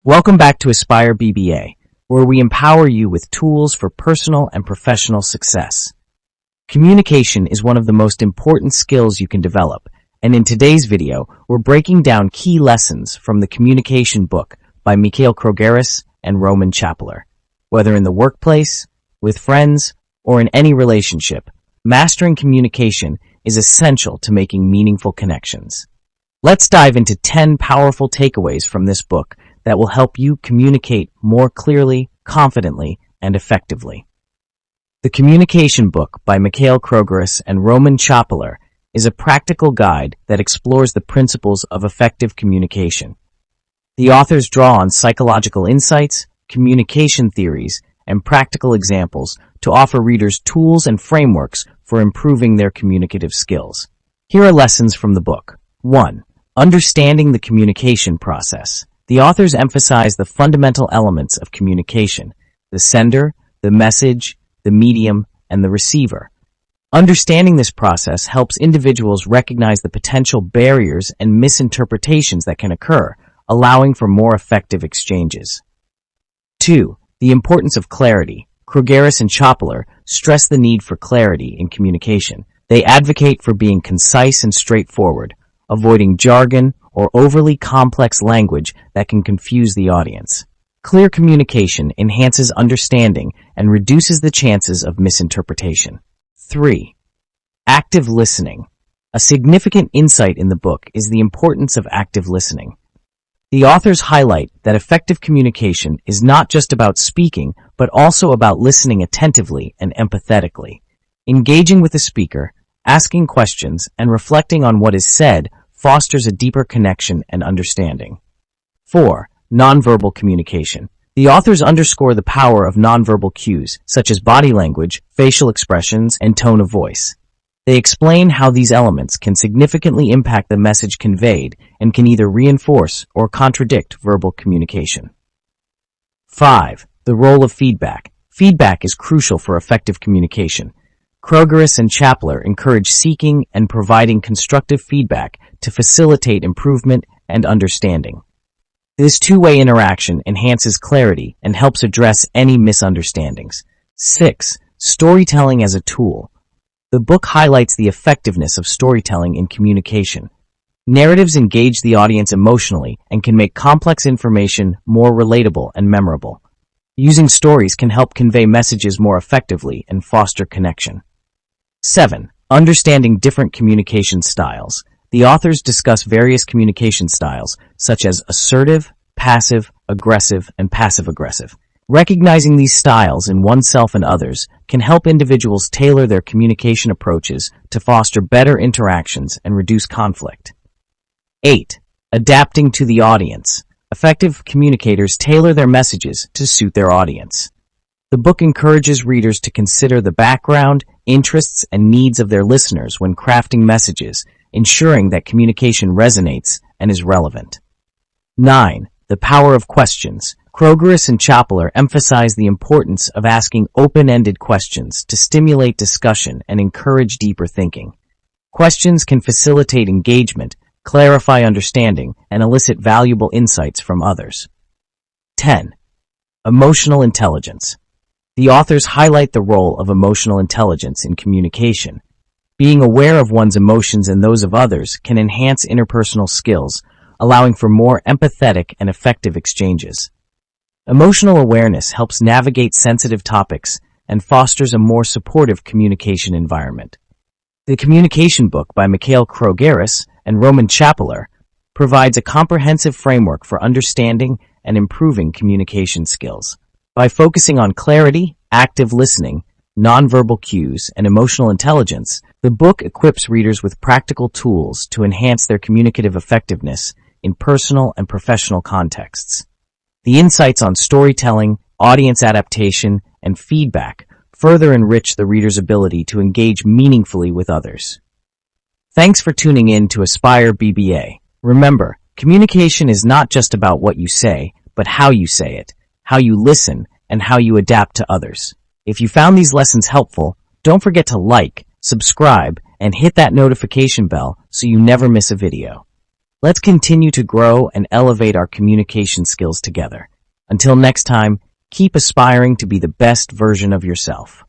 Welcome back to Aspire BBA, where we empower you with tools for personal and professional success. Communication is one of the most important skills you can develop, and in today's video, we're breaking down key lessons from the Communication book by Mikhail Krogaris and Roman Chapeler. Whether in the workplace, with friends, or in any relationship, mastering communication is essential to making meaningful connections. Let's dive into 10 powerful takeaways from this book that will help you communicate more clearly, confidently, and effectively. The Communication book by Mikhail Krogaris and Roman Chapeler is a practical guide that explores the principles of effective communication. The authors draw on psychological insights, communication theories, and practical examples to offer readers tools and frameworks for improving their communicative skills. Here are lessons from the book. 1. Understanding the communication process. The authors emphasize the fundamental elements of communication: the sender, the message, the medium, and the receiver. Understanding this process helps individuals recognize the potential barriers and misinterpretations that can occur, allowing for more effective exchanges. 2. The importance of clarity. Krogaris and Chapeler stress the need for clarity in communication. They advocate for being concise and straightforward, avoiding jargon or overly complex language that can confuse the audience. Clear communication enhances understanding and reduces the chances of misinterpretation. 3. Active listening. A significant insight in the book is the importance of active listening. The authors highlight that effective communication is not just about speaking, but also about listening attentively and empathetically. Engaging with the speaker, asking questions, and reflecting on what is said fosters a deeper connection and understanding. 4. Nonverbal communication. The authors underscore the power of nonverbal cues, such as body language, facial expressions, and tone of voice. They explain how these elements can significantly impact the message conveyed and can either reinforce or contradict verbal communication. 5. The role of feedback. Feedback is crucial for effective communication. Krogaris and Chapeler encourage seeking and providing constructive feedback to facilitate improvement and understanding. This two-way interaction enhances clarity and helps address any misunderstandings. 6. Storytelling as a tool. The book highlights the effectiveness of storytelling in communication. Narratives engage the audience emotionally and can make complex information more relatable and memorable. Using stories can help convey messages more effectively and foster connection. 7. Understanding different communication styles. The authors discuss various communication styles, such as assertive, passive, aggressive, and passive-aggressive. Recognizing these styles in oneself and others can help individuals tailor their communication approaches to foster better interactions and reduce conflict. 8. Adapting to the audience. Effective communicators tailor their messages to suit their audience. The book encourages readers to consider the background, interests, and needs of their listeners when crafting messages, ensuring that communication resonates and is relevant. 9. The power of questions. Krogaris and Chapeler emphasize the importance of asking open-ended questions to stimulate discussion and encourage deeper thinking. Questions can facilitate engagement, clarify understanding, and elicit valuable insights from others. 10. Emotional intelligence. The authors highlight the role of emotional intelligence in communication. Being aware of one's emotions and those of others can enhance interpersonal skills, allowing for more empathetic and effective exchanges. Emotional awareness helps navigate sensitive topics and fosters a more supportive communication environment. The Communication book by Mikhail Krogaris and Roman Chapeler provides a comprehensive framework for understanding and improving communication skills. By focusing on clarity, active listening, nonverbal cues, and emotional intelligence, the book equips readers with practical tools to enhance their communicative effectiveness in personal and professional contexts. The insights on storytelling, audience adaptation, and feedback further enrich the reader's ability to engage meaningfully with others. Thanks for tuning in to Aspire BBA. Remember, communication is not just about what you say, but how you say it, how you listen, and how you adapt to others. If you found these lessons helpful, don't forget to like, subscribe, and hit that notification bell so you never miss a video. Let's continue to grow and elevate our communication skills together. Until next time, keep aspiring to be the best version of yourself.